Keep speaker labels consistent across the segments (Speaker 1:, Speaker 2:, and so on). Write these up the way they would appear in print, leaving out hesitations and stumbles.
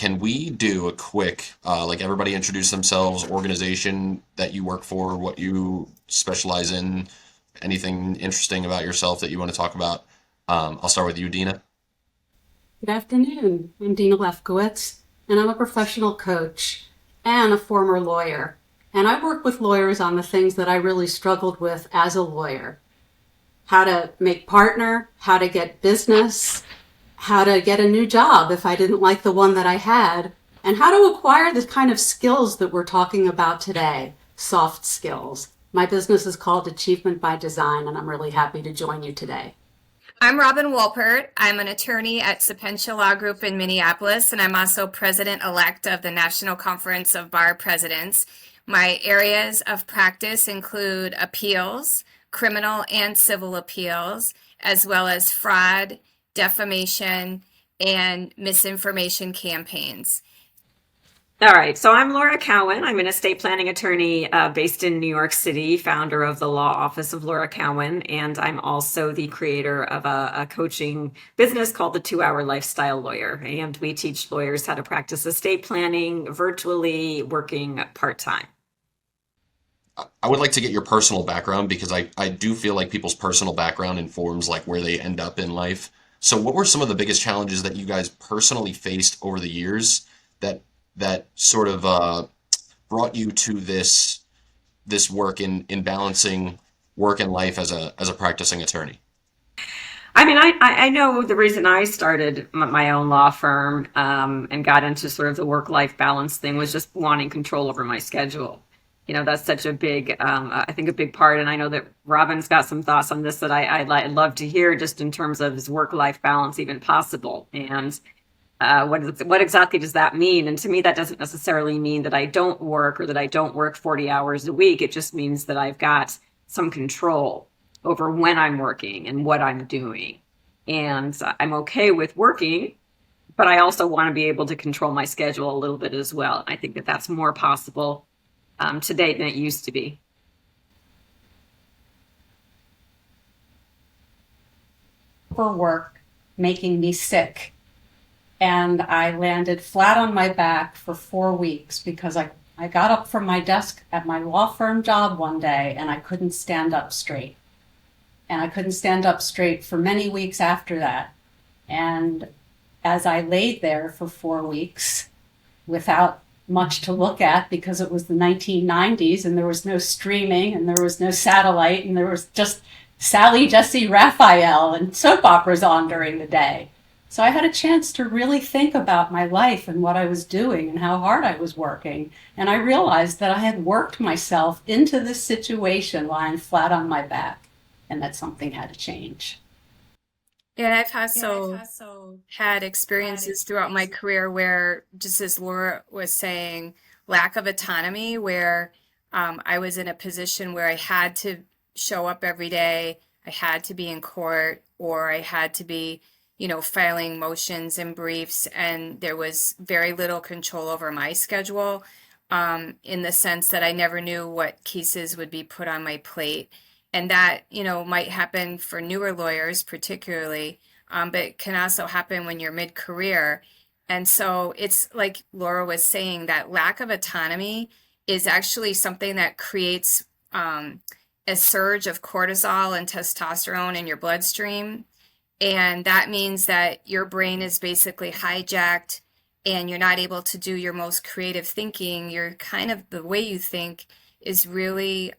Speaker 1: can we do a quick, like everybody introduce themselves, organization that you work for, what you specialize in, anything interesting about yourself that you want to talk about? I'll start with you, Dina.
Speaker 2: Good afternoon. I'm Dena Lefkowitz, and I'm a professional coach and a former lawyer. And I work with lawyers on the things that I really struggled with as a lawyer: how to make partner, how to get business, how to get a new job if I didn't like the one that I had, and how to acquire the kind of skills that we're talking about today, soft skills. My business is called Achievement by Design, and I'm really happy to join you today.
Speaker 3: I'm Robin Wolpert. I'm an attorney at Sapientia Law Group in Minneapolis, and I'm also president-elect of the National Conference of Bar Presidents. My areas of practice include appeals, criminal and civil appeals, as well as fraud, defamation, and misinformation campaigns.
Speaker 4: All right, so I'm Laura Cowan. I'm an estate planning attorney based in New York City, founder of the law office of Laura Cowan, and I'm also the creator of a coaching business called the 2 Hour Lifestyle Lawyer. And we teach lawyers how to practice estate planning virtually, working part-time.
Speaker 1: I would like to get your personal background because I do feel like people's personal background informs like where they end up in life. So what were some of the biggest challenges that you guys personally faced over the years that that sort of brought you to this work in balancing work and life as a practicing attorney?
Speaker 4: I mean, I know the reason I started my own law firm and got into sort of the work-life balance thing was just wanting control over my schedule. That's such a big, I think a big part. And I know that Robin's got some thoughts on this that I'd love to hear just in terms of is work-life balance even possible? And what exactly does that mean? And to me, that doesn't necessarily mean that I don't work or that I don't work 40 hours a week. It just means that I've got some control over when I'm working and what I'm doing. And I'm okay with working, but I also want to be able to control my schedule a little bit as well. I think that that's more possible today than it used to be.
Speaker 2: Overwork making me sick, and I landed flat on my back for 4 weeks because I got up from my desk at my law firm job one day and I couldn't stand up straight. And I couldn't stand up straight for many weeks after that. And as I laid there for 4 weeks without much to look at because it was the 1990s and there was no streaming and there was no satellite and there was just Sally, Jesse, Raphael and soap operas on during the day. So I had a chance to really think about my life and what I was doing and how hard I was working. And I realized that I had worked myself into this situation lying flat on my back and that something had to change.
Speaker 3: And I've also had experiences throughout my career where, just as Laura was saying, lack of autonomy, where I was in a position where I had to show up every day, I had to be in court, or I had to be, filing motions and briefs, and there was very little control over my schedule, in the sense that I never knew what cases would be put on my plate. And that, might happen for newer lawyers particularly, but it can also happen when you're mid-career. And so it's like Laura was saying, that lack of autonomy is actually something that creates a surge of cortisol and testosterone in your bloodstream. And that means that your brain is basically hijacked and you're not able to do your most creative thinking. You're kind of, the way you think is really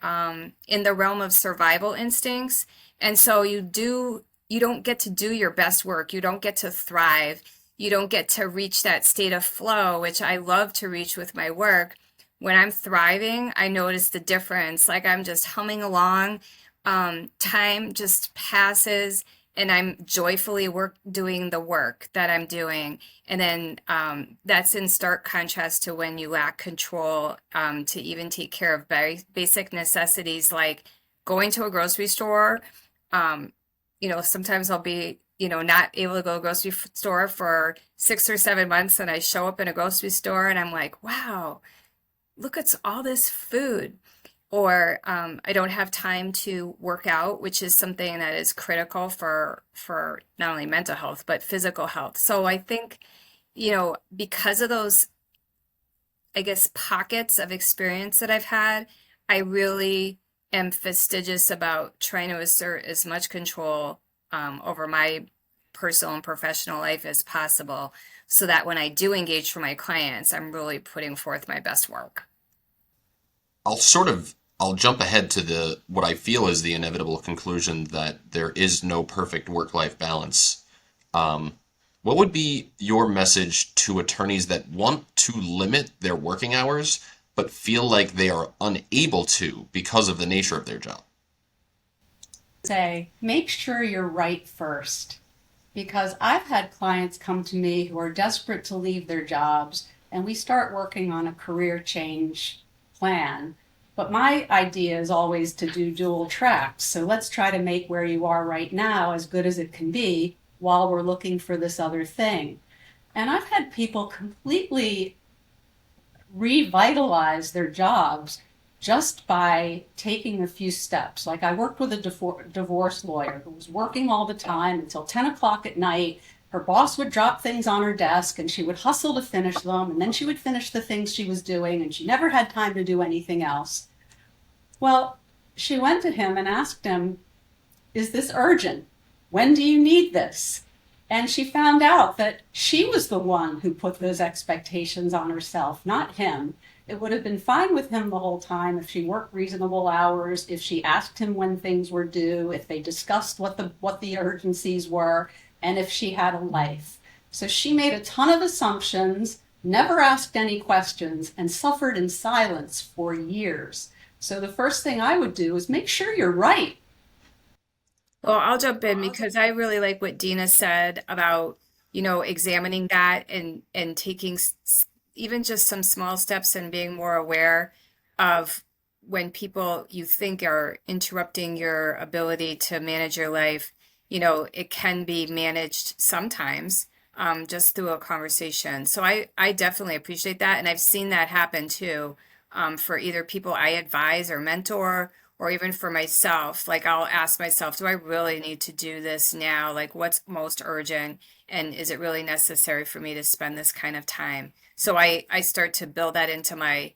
Speaker 3: in the realm of survival instincts. And so you don't get to do your best work. You don't get to thrive. You don't get to reach that state of flow, which I love to reach with my work. When I'm thriving, I notice the difference. Like I'm just humming along. Time just passes and I'm joyfully doing the work that I'm doing. And then that's in stark contrast to when you lack control to even take care of very basic necessities like going to a grocery store. Sometimes I'll be, not able to go to a grocery store for 6 or 7 months, and I show up in a grocery store and I'm like, wow, look at all this food. Or I don't have time to work out, which is something that is critical for not only mental health, but physical health. So I think because of those, I guess, pockets of experience that I've had, I really am fastidious about trying to assert as much control over my personal and professional life as possible so that when I do engage for my clients, I'm really putting forth my best work.
Speaker 1: I'll jump ahead to the what I feel is the inevitable conclusion that there is no perfect work-life balance. What would be your message to attorneys that want to limit their working hours but feel like they are unable to because of the nature of their job?
Speaker 2: Say, make sure you're right first. Because I've had clients come to me who are desperate to leave their jobs, and we start working on a career change plan. But my idea is always to do dual tracks. So let's try to make where you are right now as good as it can be while we're looking for this other thing. And I've had people completely revitalize their jobs just by taking a few steps. Like I worked with a divorce lawyer who was working all the time until 10 o'clock at night. Her boss would drop things on her desk and she would hustle to finish them, and then she would finish the things she was doing, and she never had time to do anything else. Well, she went to him and asked him, "Is this urgent? When do you need this?" And she found out that she was the one who put those expectations on herself, not him. It would have been fine with him the whole time if she worked reasonable hours, if she asked him when things were due, if they discussed what the urgencies were, and if she had a life. So she made a ton of assumptions, never asked any questions, and suffered in silence for years. So the first thing I would do is make sure you're right.
Speaker 3: Well, I'll jump in because I really like what Dina said about, examining that and taking even just some small steps and being more aware of when people you think are interrupting your ability to manage your life. It can be managed sometimes just through a conversation. So I definitely appreciate that. And I've seen that happen too for either people I advise or mentor, or even for myself. Like I'll ask myself, do I really need to do this now? Like what's most urgent? And is it really necessary for me to spend this kind of time? So I start to build that into my,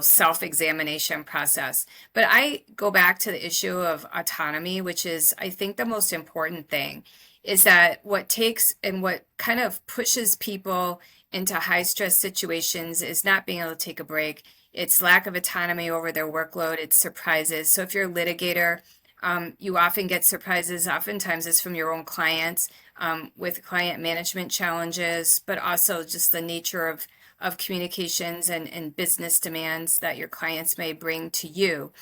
Speaker 3: self-examination process. But I go back to the issue of autonomy, which is, I think, the most important thing is that what takes and what kind of pushes people into high stress situations is not being able to take a break. It's lack of autonomy over their workload. It's surprises. So if you're a litigator, you often get surprises. Oftentimes it's from your own clients with client management challenges, but also just the nature of communications and business demands that your clients may bring to you.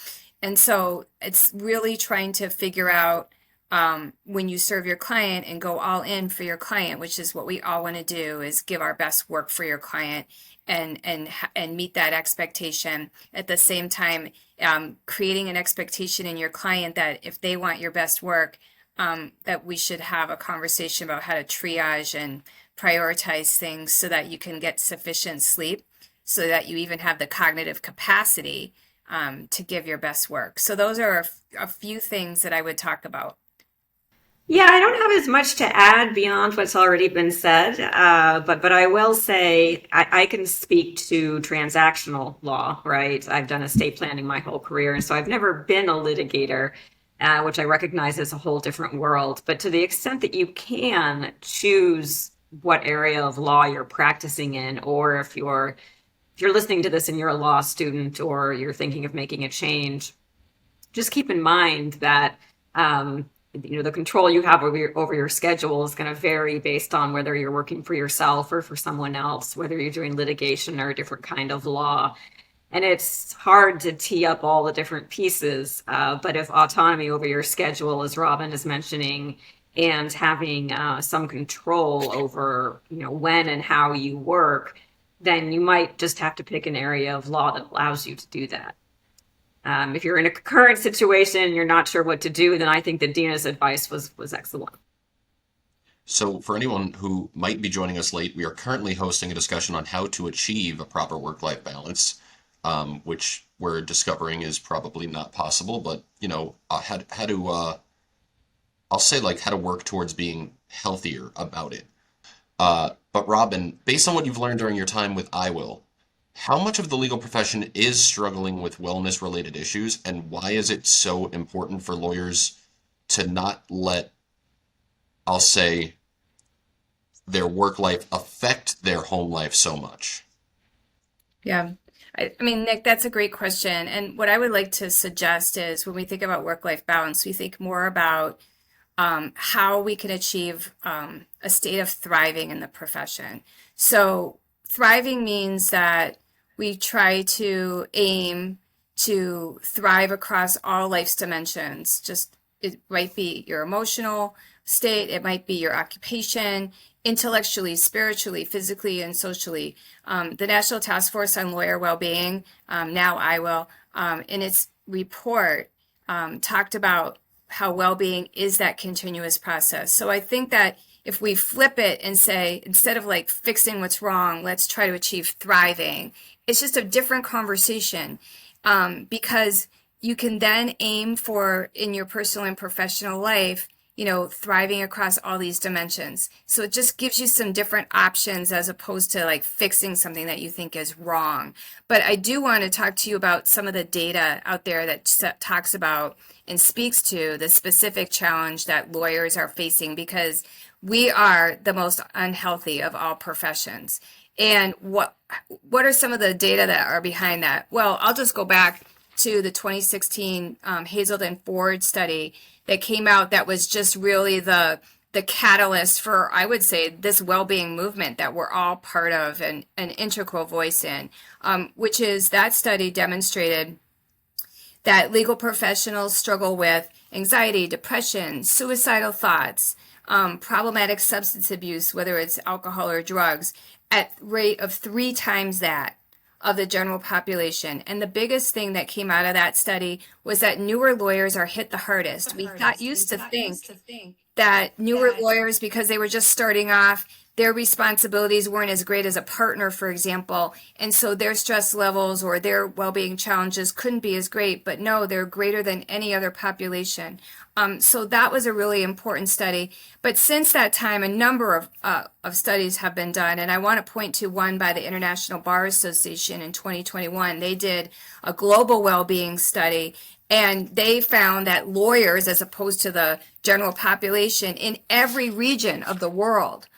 Speaker 3: And so it's really trying to figure out when you serve your client and go all in for your client, which is what we all want to do, is give our best work for your client and meet that expectation. At the same time, creating an expectation in your client that if they want your best work, that we should have a conversation about how to triage and prioritize things so that you can get sufficient sleep, so that you even have the cognitive capacity to give your best work. So those are a few things that I would talk about.
Speaker 4: Yeah, I don't have as much to add beyond what's already been said, but I will say I can speak to transactional law, right? I've done estate planning my whole career, and so I've never been a litigator, which I recognize is a whole different world. But to the extent that you can choose what area of law you're practicing in, or if you're listening to this and you're a law student or you're thinking of making a change, just keep in mind that the control you have over your schedule is going to vary based on whether you're working for yourself or for someone else, whether you're doing litigation or a different kind of law. And it's hard to tee up all the different pieces. But if autonomy over your schedule, as Robin is mentioning, and having some control over, when and how you work, then you might just have to pick an area of law that allows you to do that. If you're in a current situation and you're not sure what to do, then I think that Dina's advice was excellent.
Speaker 1: So for anyone who might be joining us late, we are currently hosting a discussion on how to achieve a proper work-life balance, which we're discovering is probably not possible, but how to I'll say like how to work towards being healthier about it. But Robin, based on what you've learned during your time with iWill, how much of the legal profession is struggling with wellness related issues, and why is it so important for lawyers to not let, I'll say, their work life affect their home life so much?
Speaker 3: Yeah. I mean, Nick, that's a great question. And what I would like to suggest is when we think about work-life balance, we think more about how we can achieve a state of thriving in the profession. So, thriving means that we try to aim to thrive across all life's dimensions. Just it might be your emotional state, it might be your occupation, intellectually, spiritually, physically, and socially. The National Task Force on Lawyer Wellbeing, now I will, in its report, talked about how well-being is that continuous process. So I think that if we flip it and say, instead of like fixing what's wrong, let's try to achieve thriving, it's just a different conversation, because you can then aim for, in your personal and professional life, thriving across all these dimensions. So it just gives you some different options as opposed to like fixing something that you think is wrong. But I do want to talk to you about some of the data out there that talks about and speaks to the specific challenge that lawyers are facing, because we are the most unhealthy of all professions. And what are some of the data that are behind that? Well, I'll just go back to the 2016 Hazelden Ford study that came out, that was just really the catalyst for, I would say, this well-being movement that we're all part of and an integral voice in, which is that study demonstrated that legal professionals struggle with anxiety, depression, suicidal thoughts, problematic substance abuse, whether it's alcohol or drugs, at rate of 3 times that of the general population. And the biggest thing that came out of that study was that newer lawyers are hit the hardest. We used to think that newer lawyers, because they were just starting off, their responsibilities weren't as great as a partner, for example, and so their stress levels or their well-being challenges couldn't be as great. But no, they're greater than any other population. So that was a really important study. But since that time, a number of studies have been done, and I want to point to one by the International Bar Association in 2021. They did a global well-being study, and they found that lawyers, as opposed to the general population in every region of the world,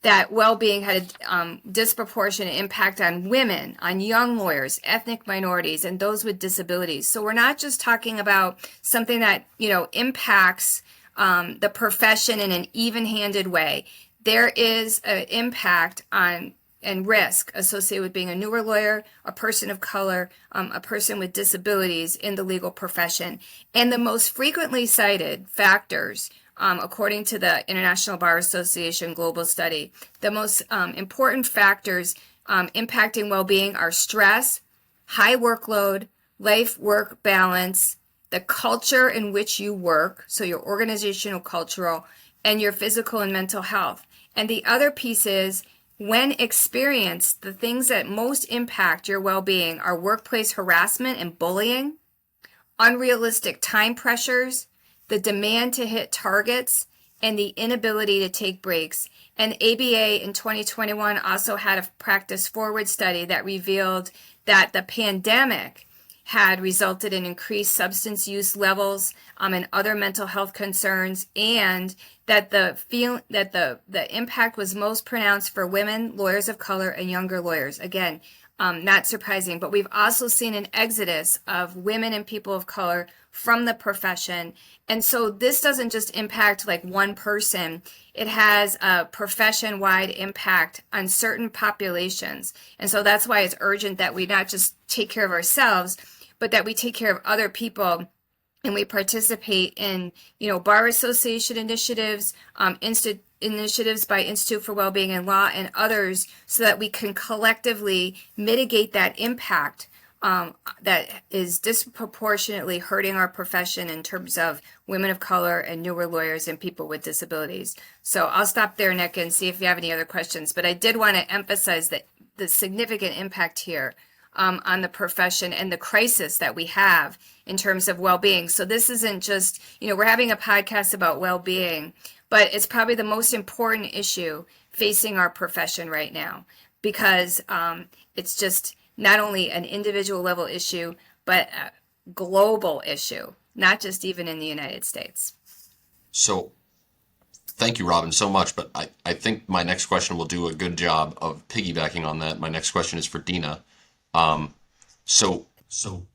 Speaker 3: that well-being had a disproportionate impact on women, on young lawyers, ethnic minorities, and those with disabilities. So we're not just talking about something that, impacts the profession in an even-handed way. There is an impact on and risk associated with being a newer lawyer, a person of color, a person with disabilities in the legal profession. And the most frequently cited factors, according to the International Bar Association Global Study, the most important factors impacting well-being are stress, high workload, life-work balance, the culture in which you work, so your organizational cultural, and your physical and mental health. And the other piece is, when experienced, the things that most impact your well-being are workplace harassment and bullying, unrealistic time pressures, the demand to hit targets, and the inability to take breaks. And the ABA in 2021 also had a practice forward study that revealed that the pandemic had resulted in increased substance use levels and other mental health concerns, and that the impact was most pronounced for women, lawyers of color, and younger lawyers. Again, not surprising, but we've also seen an exodus of women and people of color from the profession. And so this doesn't just impact like one person, it has a profession-wide impact on certain populations. And so that's why it's urgent that we not just take care of ourselves, but that we take care of other people, and we participate in, bar association initiatives, initiatives by Institute for Wellbeing and Law and others, so that we can collectively mitigate that impact that is disproportionately hurting our profession in terms of women of color and newer lawyers and people with disabilities. So I'll stop there, Nick, and see if you have any other questions. But I did want to emphasize that the significant impact here on the profession and the crisis that we have in terms of well-being. So this isn't just, we're having a podcast about well-being, but it's probably the most important issue facing our profession right now, because it's just not only an individual level issue, but a global issue, not just even in the United States.
Speaker 1: So thank you, Robin, so much. But I think my next question will do a good job of piggybacking on that. My next question is for Dena. So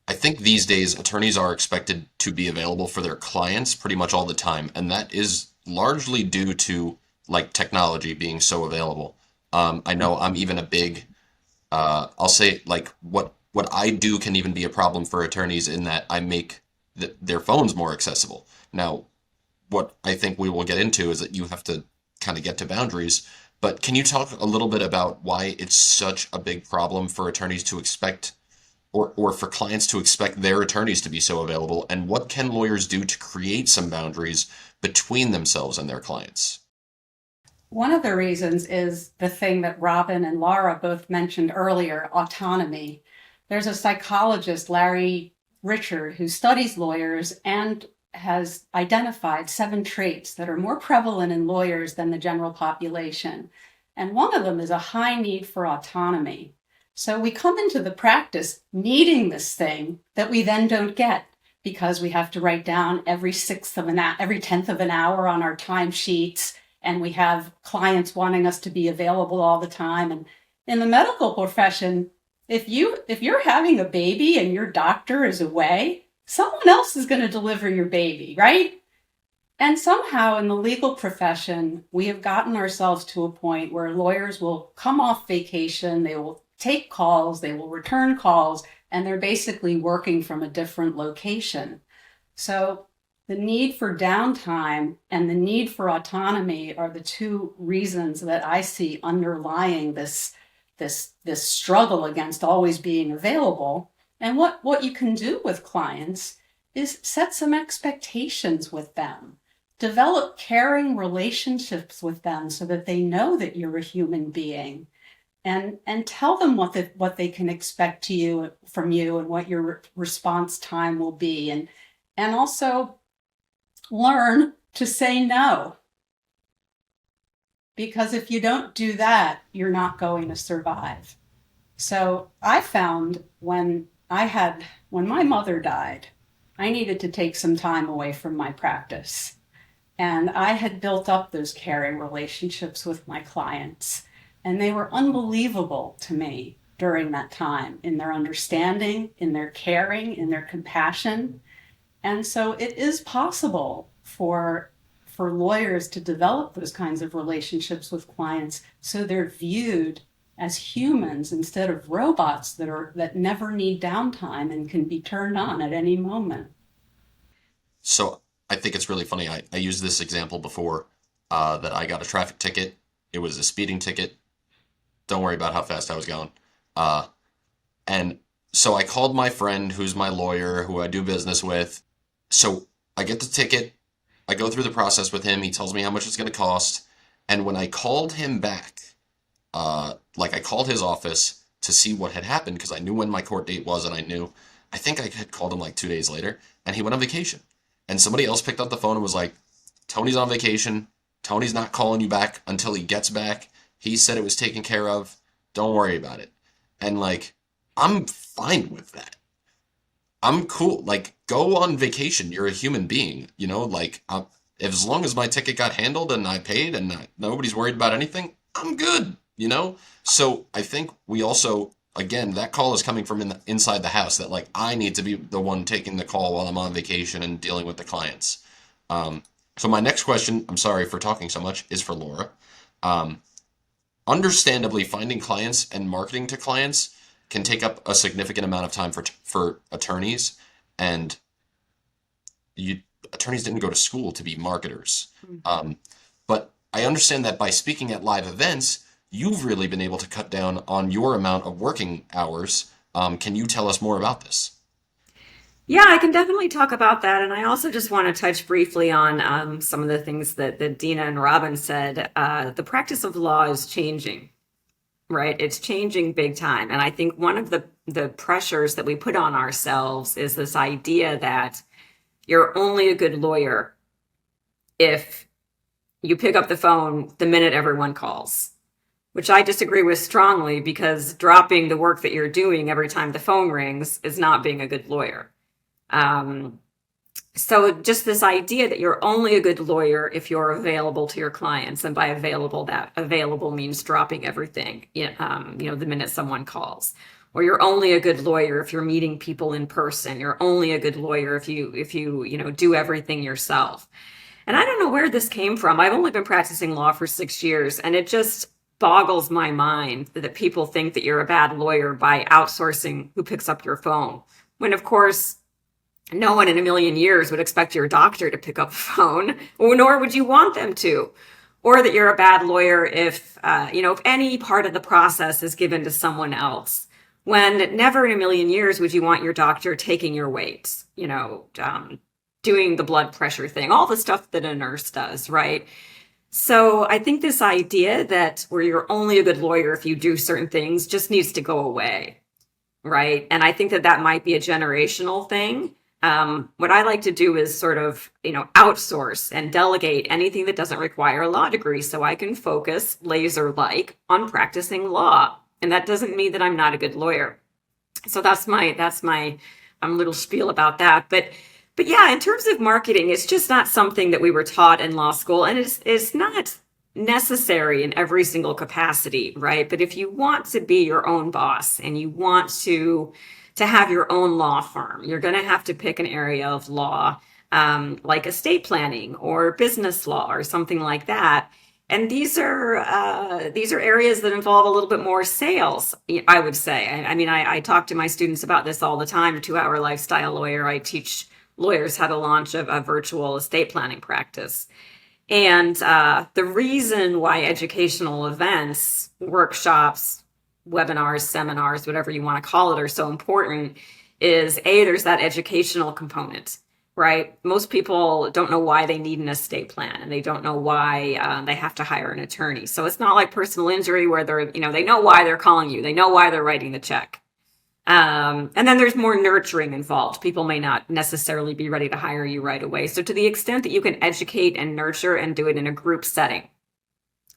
Speaker 1: I think these days attorneys are expected to be available for their clients pretty much all the time, and that is largely due to like technology being so available. I know I'm even a big, I'll say like what I do can even be a problem for attorneys in that I make their phones more accessible. Now, what I think we will get into is that you have to kind of get to boundaries. But can you talk a little bit about why it's such a big problem for attorneys to expect, or for clients to expect their attorneys to be so available, and what can lawyers do to create some boundaries between themselves and their clients?
Speaker 2: One of the reasons is the thing that Robin and Laura both mentioned earlier, autonomy. There's a psychologist, Larry Richard, who studies lawyers and has identified 7 traits that are more prevalent in lawyers than the general population. And one of them is a high need for autonomy. So we come into the practice needing this thing that we then don't get because we have to write down every 10th of an hour on our timesheets, and we have clients wanting us to be available all the time. And in the medical profession, if you're having a baby and your doctor is away, someone else is going to deliver your baby, right? And somehow in the legal profession, we have gotten ourselves to a point where lawyers will come off vacation, they will take calls, they will return calls, and they're basically working from a different location. So the need for downtime and the need for autonomy are the 2 reasons that I see underlying this struggle against always being available. And what you can do with clients is set some expectations with them. Develop caring relationships with them so that they know that you're a human being. And tell them what they can expect from you and what your response time will be. And also learn to say no. Because if you don't do that, you're not going to survive. So I found when my mother died, I needed to take some time away from my practice. And I had built up those caring relationships with my clients. And they were unbelievable to me during that time in their understanding, in their caring, in their compassion. And so it is possible for lawyers to develop those kinds of relationships with clients so they're viewed as humans instead of robots that never need downtime and can be turned on at any moment.
Speaker 1: So I think it's really funny. I used this example before, that I got a traffic ticket. It was a speeding ticket. Don't worry about how fast I was going. And so I called my friend who's my lawyer, who I do business with. So I get the ticket. I go through the process with him. He tells me how much it's going to cost. And when I called him back, I called his office to see what had happened because I knew when my court date was, and I think I had called him like 2 days later, and he went on vacation. And somebody else picked up the phone and was like, Tony's on vacation. Tony's not calling you back until he gets back. He said it was taken care of. Don't worry about it. And I'm fine with that. I'm cool. Go on vacation. You're a human being, as long as my ticket got handled and I paid and nobody's worried about anything, I'm good, So I think we also, again, that call is coming from inside the house that I need to be the one taking the call while I'm on vacation and dealing with the clients. So my next question, I'm sorry for talking so much, is for Laura. Understandably, finding clients and marketing to clients can take up a significant amount of time for attorneys, and attorneys didn't go to school to be marketers. But I understand that by speaking at live events, you've really been able to cut down on your amount of working hours. Can you tell us more about this?
Speaker 4: Yeah, I can definitely talk about that. And I also just want to touch briefly on some of the things that Dena and Robin said. The practice of law is changing, right? It's changing big time. And I think one of the the pressures that we put on ourselves is this idea that you're only a good lawyer if you pick up the phone the minute everyone calls, which I disagree with strongly, because dropping the work that you're doing every time the phone rings is not being a good lawyer. So just this idea that you're only a good lawyer if you're available to your clients, and by available, that available means dropping everything, the minute someone calls. Or you're only a good lawyer if you're meeting people in person. You're only a good lawyer if you do everything yourself. And I don't know where this came from. I've only been practicing law for 6 years, and it just boggles my mind that people think that you're a bad lawyer by outsourcing who picks up your phone. When, of course, no one in a million years would expect your doctor to pick up the phone, nor would you want them to. Or that you're a bad lawyer if any part of the process is given to someone else. When never in a million years would you want your doctor taking your weights, doing the blood pressure thing, all the stuff that a nurse does, right? So I think this idea that where you're only a good lawyer if you do certain things just needs to go away, right? And I think that might be a generational thing. What I like to do is sort of, outsource and delegate anything that doesn't require a law degree, so I can focus laser-like on practicing law. And that doesn't mean that I'm not a good lawyer. So that's my little spiel about that. But yeah, in terms of marketing, it's just not something that we were taught in law school, and it's not necessary in every single capacity, right? But if you want to be your own boss and you want to have your own law firm, you're going to have to pick an area of law, like estate planning or business law or something like that. And these are areas that involve a little bit more sales, I would say. I talk to my students about this all the time. 2-Hour Lifestyle Lawyer, I teach lawyers how to launch a virtual estate planning practice. And the reason why educational events, workshops, webinars, seminars, whatever you want to call it, are so important is there's that educational component, right? Most people don't know why they need an estate plan, and they don't know why they have to hire an attorney. So it's not like personal injury where they know why they're calling you. They know why they're writing the check. And then there's more nurturing involved. People may not necessarily be ready to hire you right away. So to the extent that you can educate and nurture and do it in a group setting,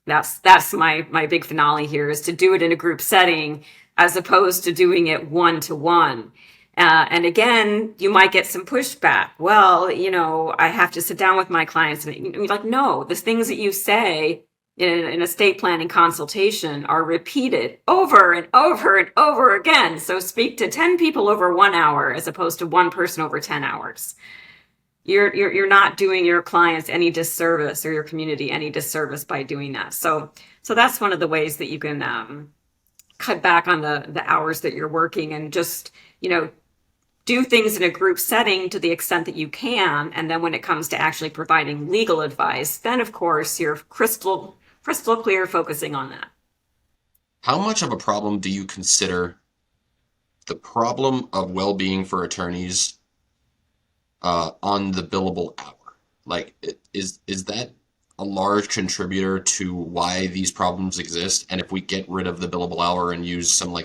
Speaker 4: that's my big finale here, is to do it in a group setting as opposed to doing it one-to-one. And again, you might get some pushback. Well, I have to sit down with my clients and you're like, no, the things that you say in an estate planning consultation are repeated over and over and over again. So speak to 10 people over 1 hour as opposed to one person over 10 hours. You're not doing your clients any disservice, or your community any disservice, by doing that. So that's one of the ways that you can cut back on the hours that you're working, and just do things in a group setting to the extent that you can. And then when it comes to actually providing legal advice, then of course you're crystal clear focusing on that.
Speaker 1: How much of a problem do you consider the problem of well-being for attorneys on the billable hour? Like, is that a large contributor to why these problems exist? And if we get rid of the billable hour and use some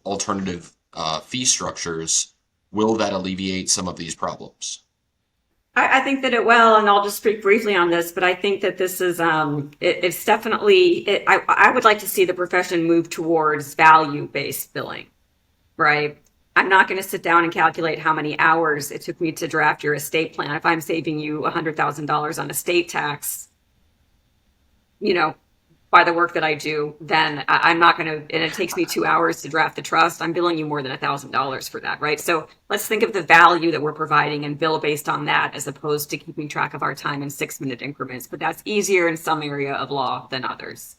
Speaker 1: alternative fee structures, will that alleviate some of these problems?
Speaker 4: I think that it will, and I'll just speak briefly on this, but I think that this is, it's definitely, I would like to see the profession move towards value-based billing, right? I'm not going to sit down and calculate how many hours it took me to draft your estate plan. If I'm saving you $100,000 on estate tax, by the work that I do, then I'm not going to, and it takes me 2 hours to draft the trust, I'm billing you more than $1,000 for that, right? So let's think of the value that we're providing and bill based on that, as opposed to keeping track of our time in 6-minute increments. But that's easier in some area of law than others.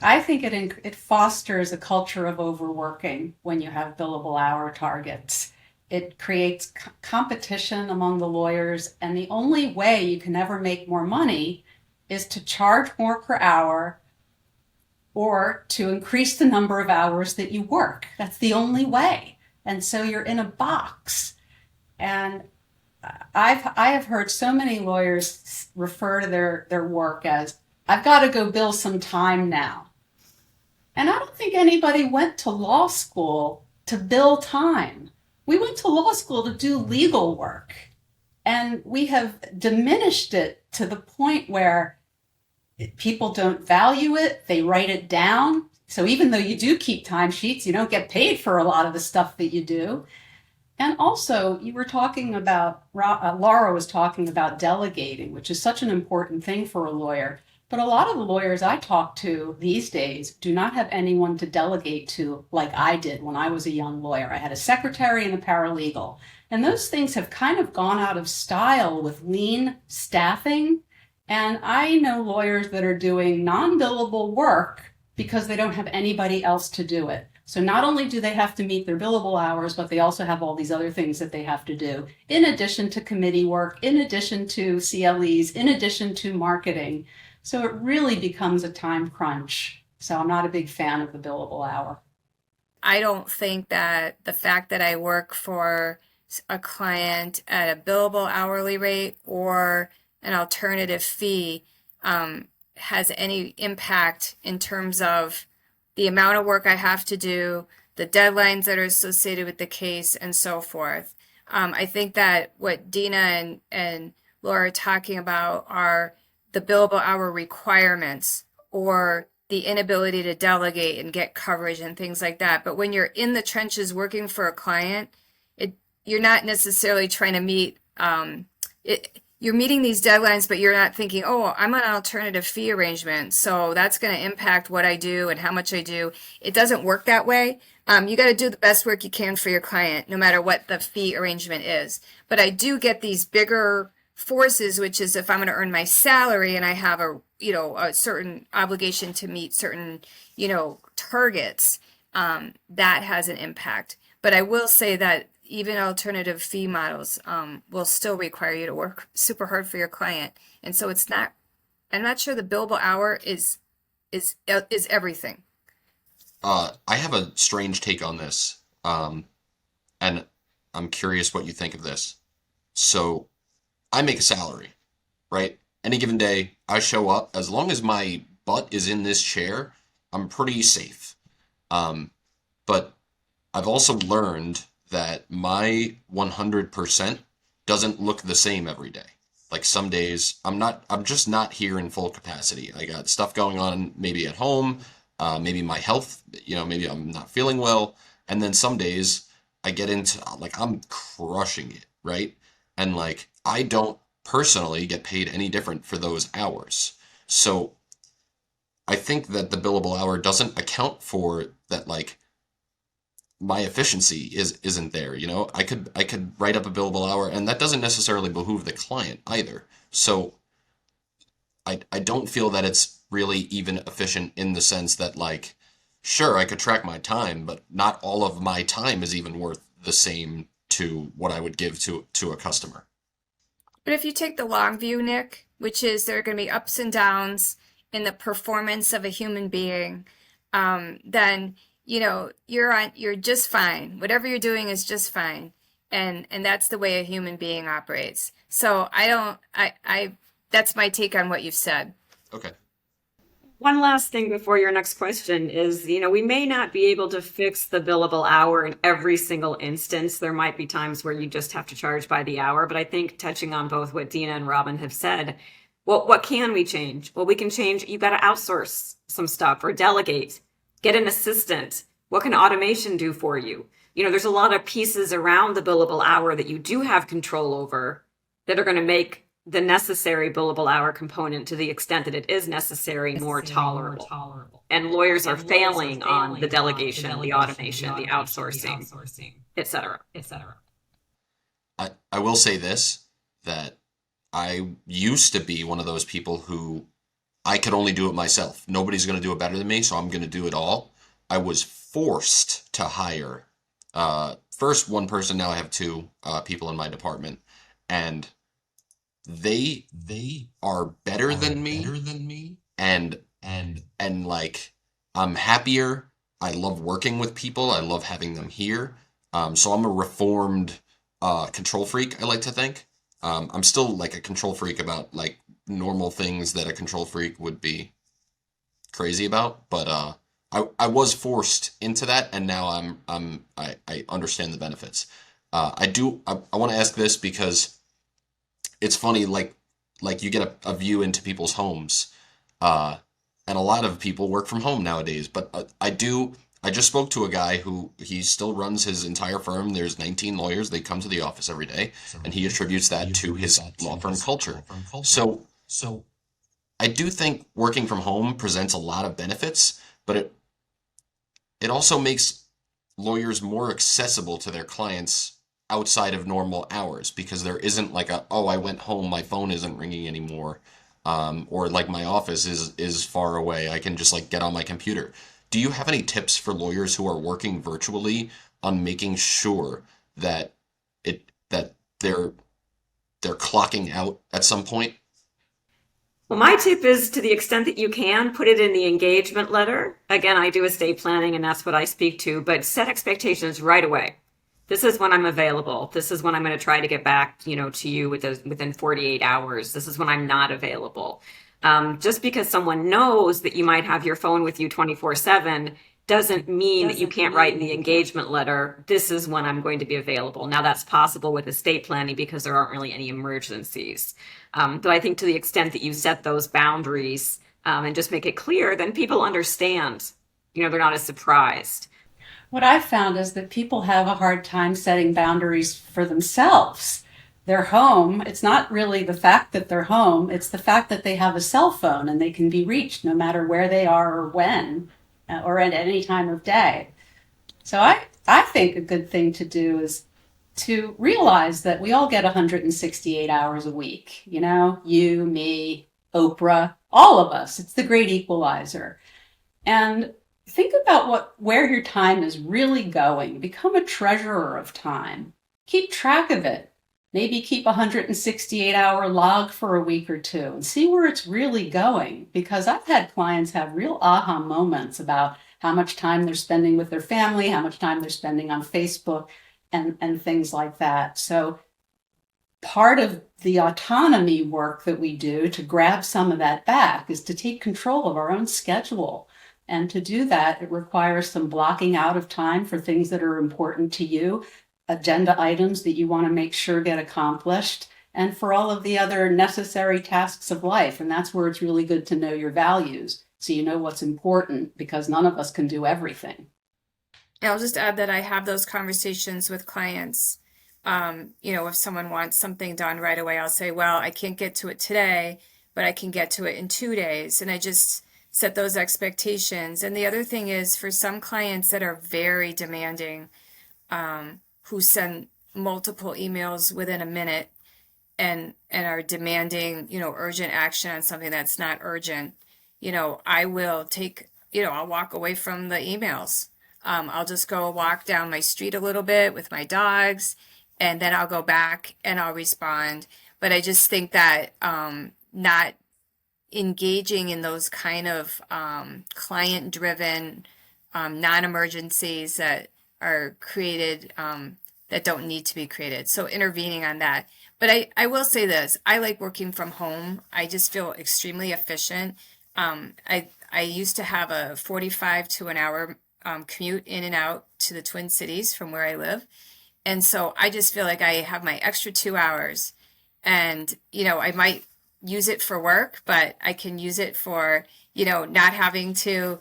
Speaker 2: I think it fosters a culture of overworking when you have billable hour targets. It creates competition among the lawyers, and the only way you can ever make more money is to charge more per hour or to increase the number of hours that you work. That's the only way. And so you're in a box. And I have heard so many lawyers refer to their work as, I've got to go bill some time now. And I don't think anybody went to law school to bill time. We went to law school to do legal work, and we have diminished it to the point where people don't value it. They write it down. So even though you do keep timesheets, you don't get paid for a lot of the stuff that you do. And also, you were talking about, Laura was talking about delegating, which is such an important thing for a lawyer. But a lot of the lawyers I talk to these days do not have anyone to delegate to like I did when I was a young lawyer. I had a secretary and a paralegal. And those things have kind of gone out of style with lean staffing. And I know lawyers that are doing non-billable work because they don't have anybody else to do it. So not only do they have to meet their billable hours, but they also have all these other things that they have to do, in addition to committee work, in addition to CLEs, in addition to marketing. So it really becomes a time crunch. So I'm not a big fan of the billable hour.
Speaker 3: I don't think that the fact that I work for a client at a billable hourly rate or an alternative fee has any impact in terms of the amount of work I have to do, the deadlines that are associated with the case, and so forth. I think that what Dena and Laura are talking about are the billable hour requirements or the inability to delegate and get coverage and things like that. But when you're in the trenches working for a client, you're not necessarily trying to meet you're meeting these deadlines, but you're not thinking, oh, I'm on an alternative fee arrangement, so that's going to impact what I do and how much I do. It doesn't work that way. You got to do the best work you can for your client, no matter what the fee arrangement is. But I do get these bigger forces, which is if I'm going to earn my salary and I have a certain obligation to meet certain, targets, that has an impact. But I will say that even alternative fee models will still require you to work super hard for your client. And so I'm not sure the billable hour is everything.
Speaker 1: I have a strange take on this, and I'm curious what you think of this. So I make a salary, right? Any given day, I show up. As long as my butt is in this chair, I'm pretty safe. But I've also learned that my 100% doesn't look the same every day. Like some days I'm just not here in full capacity. I got stuff going on maybe at home, maybe my health, maybe I'm not feeling well. And then some days I get into I'm crushing it, right? And I don't personally get paid any different for those hours. So I think that the billable hour doesn't account for that, my efficiency isn't there. I could write up a billable hour, and that doesn't necessarily behoove the client either. So I don't feel that it's really even efficient in the sense that sure, I could track my time, but not all of my time is even worth the same to what I would give to a customer.
Speaker 3: But if you take the long view, Nick, which is there are going to be ups and downs in the performance of a human being, then you're just fine. Whatever you're doing is just fine. And that's the way a human being operates. So that's my take on what you've said.
Speaker 1: Okay.
Speaker 4: One last thing before your next question is, we may not be able to fix the billable hour in every single instance. There might be times where you just have to charge by the hour. But I think touching on both what Dena and Robin have said, well, what can we change? Well, we can change. You got to outsource some stuff or delegate. Get an assistant. What can automation do for you? There's a lot of pieces around the billable hour that you do have control over that are going to make the necessary billable hour component, to the extent that it is necessary, more tolerable. And lawyers are failing on the delegation, the automation, the outsourcing, et cetera.
Speaker 1: I will say this, that I used to be one of those people who I could only do it myself. Nobody's going to do it better than me, so I'm going to do it all. I was forced to hire first one person, now I have two people in my department, and they are better than me, and I'm happier. I love working with people. I love having them here. So I'm a reformed control freak, I like to think. I'm still a control freak about normal things that a control freak would be crazy about, but I was forced into that, and now I understand the benefits. I want to ask this because it's funny, like you get a view into people's homes, uh, and a lot of people work from home nowadays. But I just spoke to a guy who he still runs his entire firm. There's 19 lawyers. They come to the office every day, and he attributes that to his law firm culture. So I do think working from home presents a lot of benefits, but it also makes lawyers more accessible to their clients outside of normal hours because there isn't like oh, I went home, my phone isn't ringing anymore, or like my office is far away, I can just like get on my computer. Do you have any tips for lawyers who are working virtually on making sure that that they're clocking out at some point?
Speaker 4: Well, my tip is to the extent that you can, put it in the engagement letter. Again, I do estate planning and that's what I speak to, but set expectations right away. This is when I'm available. This is when I'm going to try to get back, to you within 48 hours. This is when I'm not available. Just because someone knows that you might have your phone with you 24/7 doesn't mean that you can't write in the engagement letter, this is when I'm going to be available. Now, that's possible with estate planning because there aren't really any emergencies. But I think to the extent that you set those boundaries and just make it clear, then people understand. They're not as surprised.
Speaker 2: What I've found is that people have a hard time setting boundaries for themselves. They're home. It's not really the fact that they're home, it's the fact that they have a cell phone and they can be reached no matter where they are or when, or at any time of day. So I think a good thing to do is to realize that we all get 168 hours a week. You, me, Oprah, all of us. It's the great equalizer. And think about where your time is really going. Become a treasurer of time. Keep track of it. Maybe keep a 168-hour log for a week or two and see where it's really going. Because I've had clients have real aha moments about how much time they're spending with their family, how much time they're spending on Facebook, and things like that. So part of the autonomy work that we do to grab some of that back is to take control of our own schedule. And to do that, it requires some blocking out of time for things that are important to you, agenda items that you want to make sure get accomplished, and for all of the other necessary tasks of life. And that's where it's really good to know your values so you know what's important, because none of us can do everything.
Speaker 3: I'll just add that I have those conversations with clients. If someone wants something done right away, I'll say, well, I can't get to it today, but I can get to it in 2 days. And I just set those expectations. And the other thing is for some clients that are very demanding, who send multiple emails within a minute and are demanding, urgent action on something that's not urgent, I will I'll walk away from the emails. I'll just go walk down my street a little bit with my dogs, and then I'll go back and I'll respond. But I just think that not engaging in those kind of client-driven non-emergencies that are created that don't need to be created. So intervening on that. But I will say this, I like working from home. I just feel extremely efficient. I used to have a 45 to an hour commute in and out to the Twin Cities from where I live. And so I just feel like I have my extra 2 hours and, I might use it for work, but I can use it for, not having to,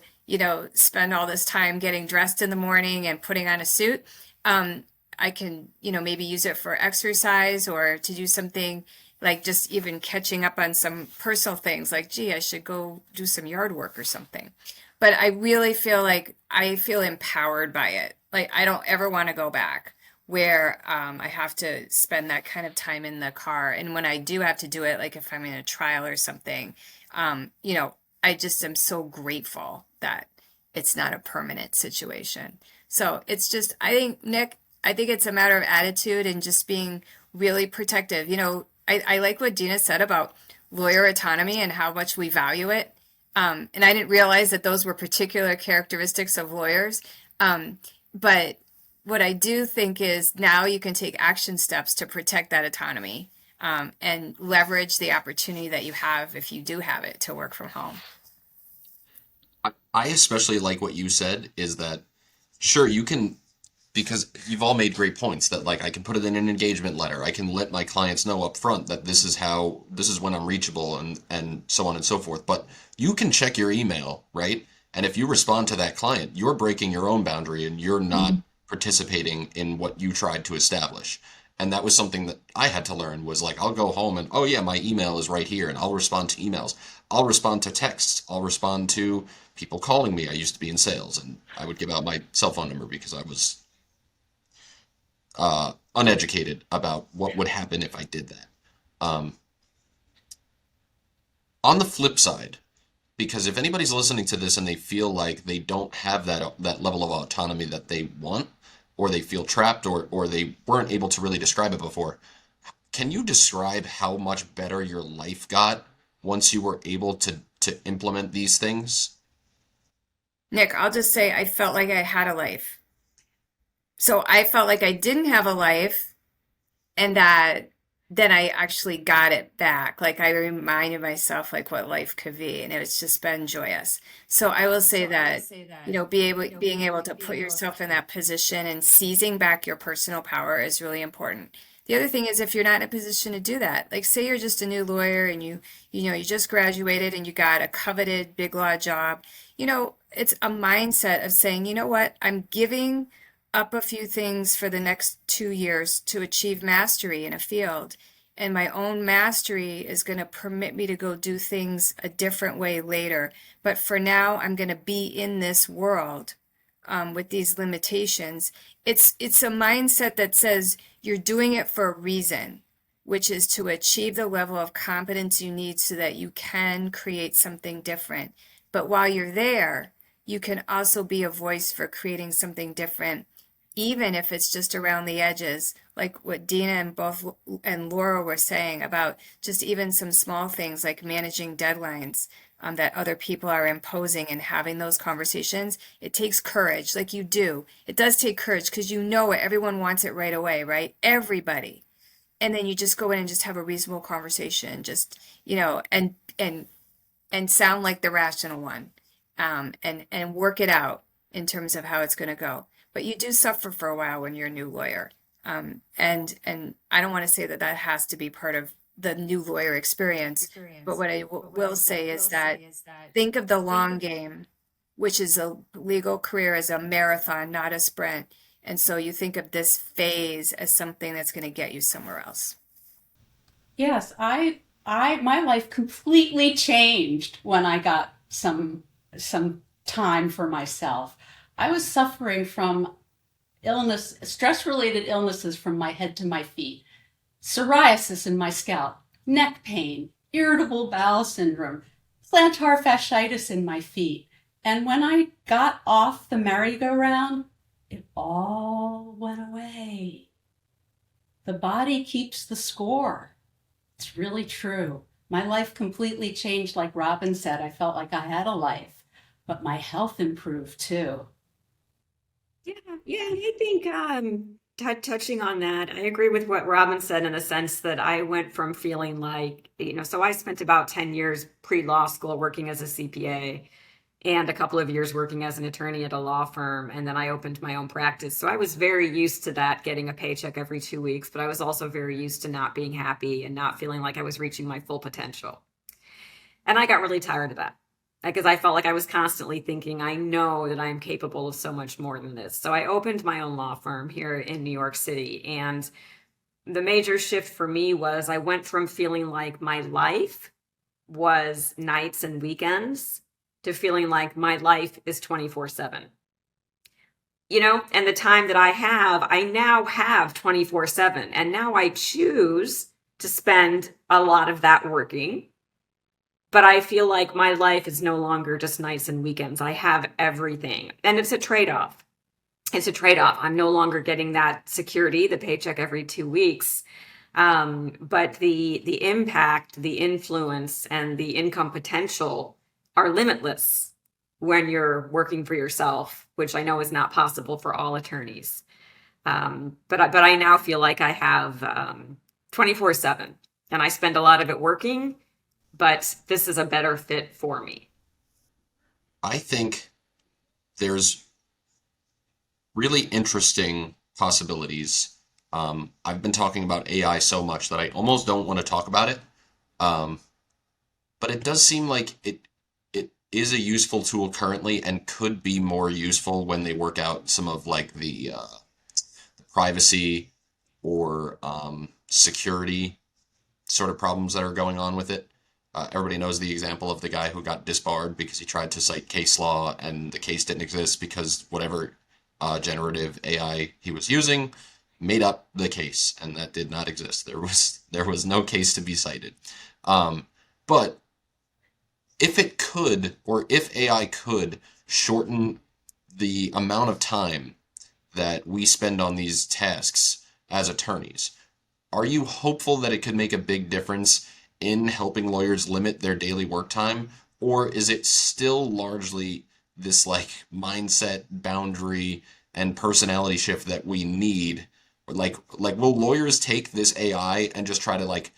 Speaker 3: spend all this time getting dressed in the morning and putting on a suit. I can, maybe use it for exercise or to do something like just even catching up on some personal things like, gee, I should go do some yard work or something. But I really feel like I feel empowered by it. Like I don't ever want to go back where I have to spend that kind of time in the car. And when I do have to do it, like if I'm in a trial or something, I just am so grateful that it's not a permanent situation. So it's just, I think, Nick, I think it's a matter of attitude and just being really protective. I like what Dena said about lawyer autonomy and how much we value it. And I didn't realize that those were particular characteristics of lawyers. But what I do think is now you can take action steps to protect that autonomy and leverage the opportunity that you have, if you do have it, to work from home.
Speaker 1: I especially like what you said is that sure you can because you've all made great points that like I can put it in an engagement letter. I can let my clients know up front that this is when I'm reachable and so on and so forth. But you can check your email, right? And if you respond to that client, you're breaking your own boundary and you're not participating in what you tried to establish. And that was something that I had to learn was like I'll go home and oh yeah, my email is right here and I'll respond to emails. I'll respond to texts. I'll respond to people calling me. I used to be in sales and I would give out my cell phone number because I was uneducated about what would happen if I did that. Um, on the flip side, because if anybody's listening to this and they feel like they don't have that level of autonomy that they want, or they feel trapped, or they weren't able to really describe it before, can you describe how much better your life got once you were able to implement these things?
Speaker 3: Nick, I'll just say I felt like I had a life. So I felt like I didn't have a life, and that then I actually got it back. Like I reminded myself like what life could be, and it's just been joyous. So I will say that, being able to put yourself in that position and seizing back your personal power is really important. The other thing is if you're not in a position to do that, like say you're just a new lawyer and you just graduated and you got a coveted big law job, it's a mindset of saying, you know what, I'm giving up a few things for the next 2 years to achieve mastery in a field. And my own mastery is going to permit me to go do things a different way later. But for now, I'm going to be in this world with these limitations. It's a mindset that says you're doing it for a reason, which is to achieve the level of competence you need so that you can create something different. But while you're there, you can also be a voice for creating something different, even if it's just around the edges, like what Dena and Laura were saying about just even some small things like managing deadlines that other people are imposing and having those conversations. It takes courage, like you do. It does take courage because you know it. Everyone wants it right away, right? Everybody. And then you just go in and just have a reasonable conversation, just, and sound like the rational one, and work it out in terms of how it's going to go. But you do suffer for a while when you're a new lawyer. And I don't want to say that that has to be part of the new lawyer experience, but what I will say is that think of the long game, which is a legal career as a marathon, not a sprint. And so you think of this phase as something that's going to get you somewhere else.
Speaker 2: Yes, my life completely changed when I got some time for myself. I was suffering from stress-related illnesses from my head to my feet, psoriasis in my scalp, neck pain, irritable bowel syndrome, plantar fasciitis in my feet. And when I got off the merry-go-round, it all went away. The body keeps the score. It's really true. My life completely changed, like Robin said. I felt like I had a life, but my health improved too.
Speaker 4: Yeah, I think touching on that, I agree with what Robin said in a sense that I went from feeling like, so I spent about 10 years pre-law school working as a CPA and a couple of years working as an attorney at a law firm, and then I opened my own practice. So I was very used to that, getting a paycheck every 2 weeks, but I was also very used to not being happy and not feeling like I was reaching my full potential. And I got really tired of that because I felt like I was constantly thinking, I know that I am capable of so much more than this. So I opened my own law firm here in New York City. And the major shift for me was I went from feeling like my life was nights and weekends to feeling like my life is 24/7. And the time that I now have 24/7. And now I choose to spend a lot of that working. But I feel like my life is no longer just nights and weekends. I have everything. And it's a trade-off. I'm no longer getting that security, the paycheck every 2 weeks. But the impact, the influence, and the income potential are limitless when you're working for yourself, which I know is not possible for all attorneys. But I now feel like I have 24/7, and I spend a lot of it working. But this is a better fit for me.
Speaker 1: I think there's really interesting possibilities. I've been talking about AI so much that I almost don't want to talk about it. Um, but it does seem like it is a useful tool currently and could be more useful when they work out some of like the privacy or security sort of problems that are going on with it. Everybody knows the example of the guy who got disbarred because he tried to cite case law and the case didn't exist because whatever generative AI he was using made up the case, and that did not exist. There was no case to be cited. But if it could, or if AI could shorten the amount of time that we spend on these tasks as attorneys, are you hopeful that it could make a big difference in helping lawyers limit their daily work time? Or is it still largely this like mindset boundary and personality shift that we need? Like will lawyers take this AI and just try to like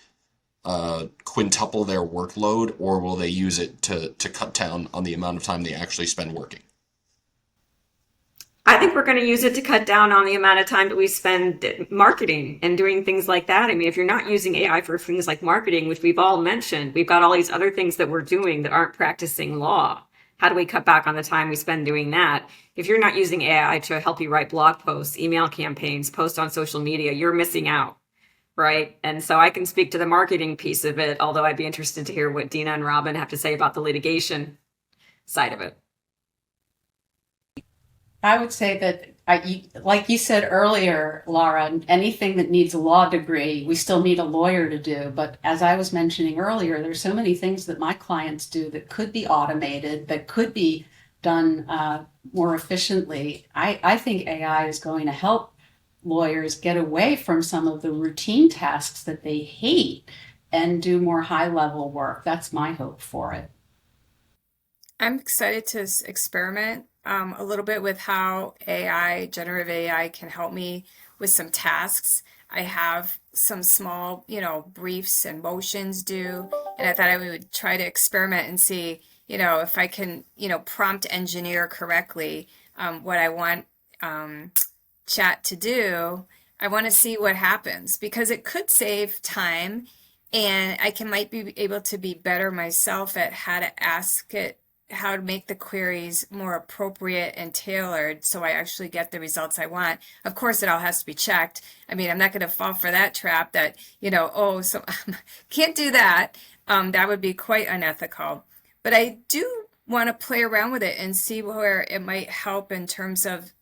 Speaker 1: quintuple their workload, or will they use it to cut down on the amount of time they actually spend working?
Speaker 4: I think we're going to use it to cut down on the amount of time that we spend marketing and doing things like that. I mean, if you're not using AI for things like marketing, which we've all mentioned, we've got all these other things that we're doing that aren't practicing law. How do we cut back on the time we spend doing that? If you're not using AI to help you write blog posts, email campaigns, post on social media, you're missing out, right? And so I can speak to the marketing piece of it, although I'd be interested to hear what Dena and Robin have to say about the litigation side of it.
Speaker 2: I would say that, like you said earlier, Laura, anything that needs a law degree, we still need a lawyer to do. But as I was mentioning earlier, there's so many things that my clients do that could be automated, that could be done more efficiently. I think AI is going to help lawyers get away from some of the routine tasks that they hate and do more high-level work. That's my hope for it.
Speaker 3: I'm excited to experiment a little bit with how AI, generative AI, can help me with some tasks. I have some small, briefs and motions due, and I thought I would try to experiment and see, if I can, prompt engineer correctly what I want chat to do. I want to see what happens because it could save time, and might be able to be better myself at how to ask it how to make the queries more appropriate and tailored so I actually get the results I want. Of course, it all has to be checked. I mean, I'm not going to fall for that trap that, so can't do that. That would be quite unethical. But I do want to play around with it and see where it might help in terms of,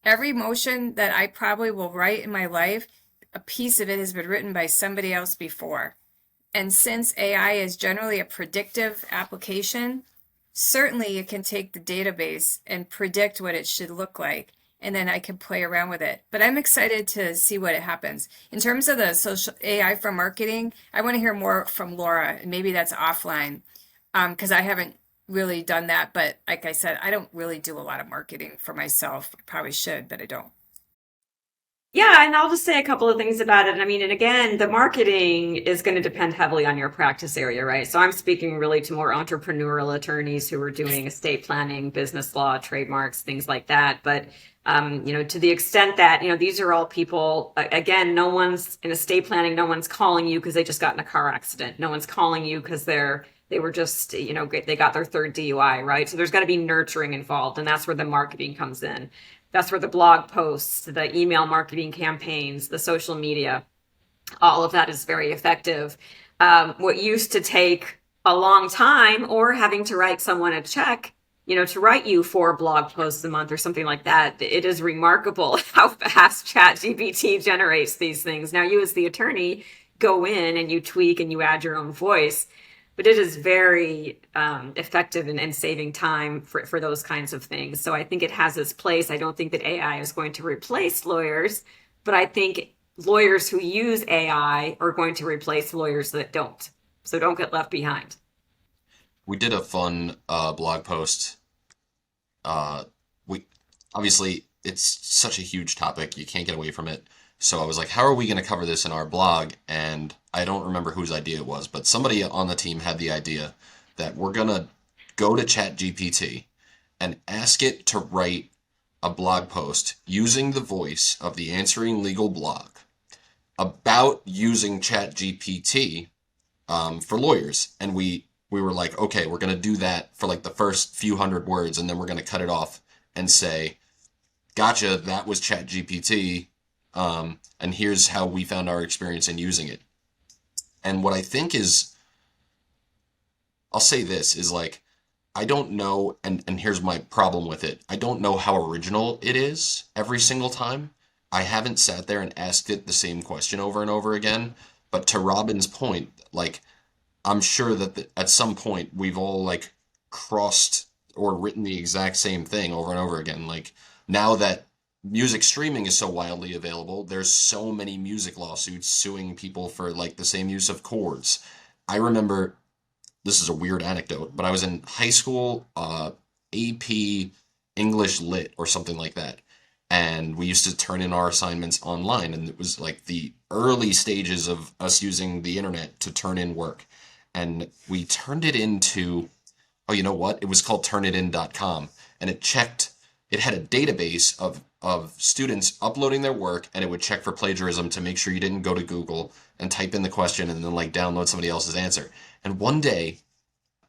Speaker 3: every motion that I probably will write in my life, a piece of it has been written by somebody else before. And since AI is generally a predictive application, certainly it can take the database and predict what it should look like, and then I can play around with it. But I'm excited to see what happens. In terms of the social AI for marketing, I want to hear more from Laura, and maybe that's offline, because I haven't really done that. But like I said, I don't really do a lot of marketing for myself. I probably should, but I don't.
Speaker 4: Yeah, and I'll just say a couple of things about it. I mean, and again, the marketing is going to depend heavily on your practice area, right? So I'm speaking really to more entrepreneurial attorneys who are doing estate planning, business law, trademarks, things like that. But to the extent that, these are all people, again, no one's in estate planning, no one's calling you because they just got in a car accident. No one's calling you because they were just, they got their third DUI, right? So there's got to be nurturing involved, and that's where the marketing comes in. That's where the blog posts, the email marketing campaigns, the social media, all of that is very effective. What used to take a long time, or having to write someone a check, to write you 4 blog posts a month or something like that, it is remarkable how fast ChatGPT generates these things. Now, you as the attorney go in and you tweak and you add your own voice, but it is very effective in saving time for those kinds of things. So I think it has its place. I don't think that AI is going to replace lawyers, but I think lawyers who use AI are going to replace lawyers that don't. So don't get left behind.
Speaker 1: We did a fun blog post. We obviously it's such a huge topic, you can't get away from it. So I was like, how are we going to cover this in our blog? And I don't remember whose idea it was, but somebody on the team had the idea that we're going to go to ChatGPT and ask it to write a blog post using the voice of the Answering Legal blog about using ChatGPT for lawyers. And we were like, okay, we're going to do that for like the first few hundred words, and then we're going to cut it off and say, gotcha, that was ChatGPT, and here's how we found our experience in using it. And what I think is, I'll say this, is like, I don't know, and here's my problem with it. I don't know how original it is every single time. I haven't sat there and asked it the same question over and over again. But to Robin's point, like, I'm sure that at some point we've all like crossed or written the exact same thing over and over again. Like, now that music streaming is so wildly available, there's so many music lawsuits suing people for like the same use of chords. I remember, this is a weird anecdote, but I was in high school, AP English Lit or something like that. And we used to turn in our assignments online, and it was like the early stages of us using the internet to turn in work. And we turned it into, oh, you know what? It was called turnitin.com. And it had a database of students uploading their work, and it would check for plagiarism to make sure you didn't go to Google and type in the question and then like download somebody else's answer. And one day,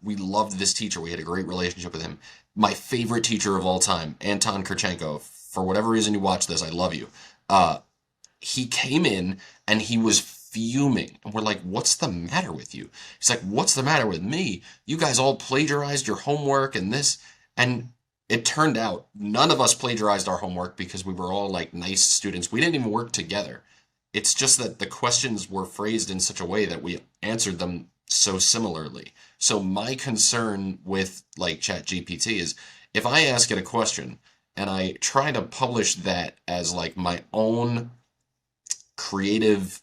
Speaker 1: we loved this teacher. We had a great relationship with him. My favorite teacher of all time, Anton Kurchenko. For whatever reason you watch this, I love you. He came in and he was fuming. And we're like, what's the matter with you? He's like, what's the matter with me? You guys all plagiarized your homework and this. And it turned out none of us plagiarized our homework because we were all like nice students. We didn't even work together. It's just that the questions were phrased in such a way that we answered them so similarly. So my concern with like ChatGPT is, if I ask it a question and I try to publish that as like my own creative,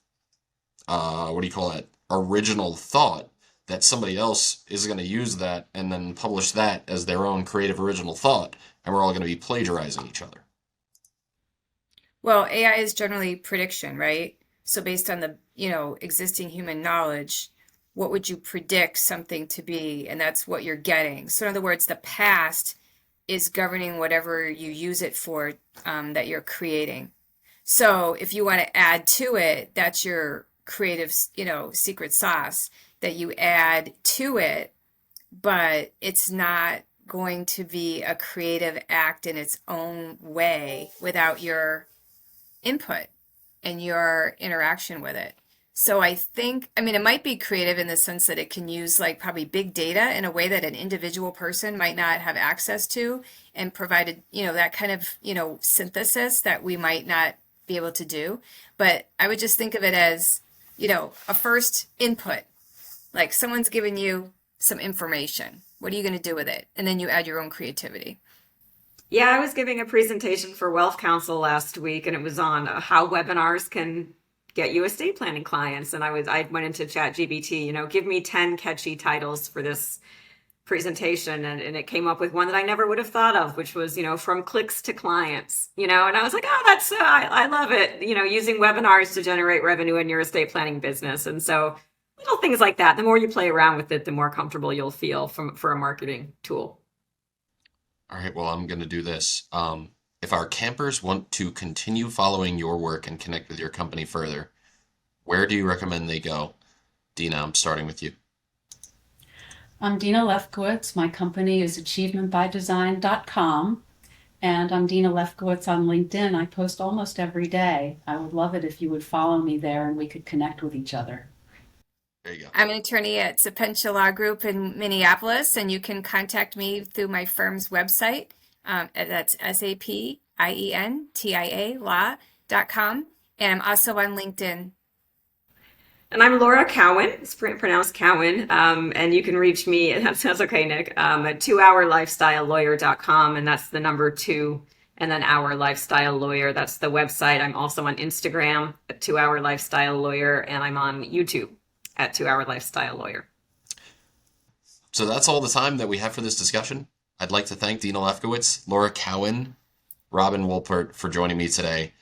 Speaker 1: what do you call it, original thought, that somebody else is going to use that and then publish that as their own creative original thought, and we're all going to be plagiarizing each other.
Speaker 3: Well, AI is generally prediction, right? So based on the, existing human knowledge, what would you predict something to be? And that's what you're getting. So in other words, the past is governing whatever you use it for, that you're creating. So if you want to add to it, that's your creative, secret sauce that you add to it, but it's not going to be a creative act in its own way without your input and your interaction with it. So I think, it might be creative in the sense that it can use like probably big data in a way that an individual person might not have access to, and provided, that kind of, synthesis that we might not be able to do. But I would just think of it as, a first input, like someone's given you some information. What are you going to do with it? And then you add your own creativity.
Speaker 4: Yeah, I was giving a presentation for Wealth Council last week, and it was on how webinars can get you estate planning clients. And I went into ChatGPT, give me 10 catchy titles for this presentation. And it came up with one that I never would have thought of, which was, from clicks to clients, and I was like, oh, that's, I love it. Using webinars to generate revenue in your estate planning business. And so little things like that, the more you play around with it, the more comfortable you'll feel for a marketing tool.
Speaker 1: All right, well, I'm going to do this. If our campers want to continue following your work and connect with your company further, where do you recommend they go? Dena, I'm starting with you.
Speaker 2: I'm Dena Lefkowitz. My company is achievementbydesign.com, and I'm Dena Lefkowitz on LinkedIn. I post almost every day. I would love it if you would follow me there and we could connect with each other.
Speaker 1: There you go.
Speaker 3: I'm an attorney at Sapientia Law Group in Minneapolis, and you can contact me through my firm's website. That's SAPIENTIA law.com. And I'm also on LinkedIn.
Speaker 4: And I'm Laura Cowan, it's pronounced Cowan, and you can reach me, that sounds okay, Nick, at 2hourlifestylelawyer.com, and that's the number 2, and then Our Lifestyle Lawyer, that's the website. I'm also on Instagram at 2 Hour Lifestyle Lawyer, and I'm on YouTube at 2 Hour Lifestyle Lawyer.
Speaker 1: So that's all the time that we have for this discussion. I'd like to thank Dena Lefkowitz, Laura Cowan, Robin Wolpert for joining me today.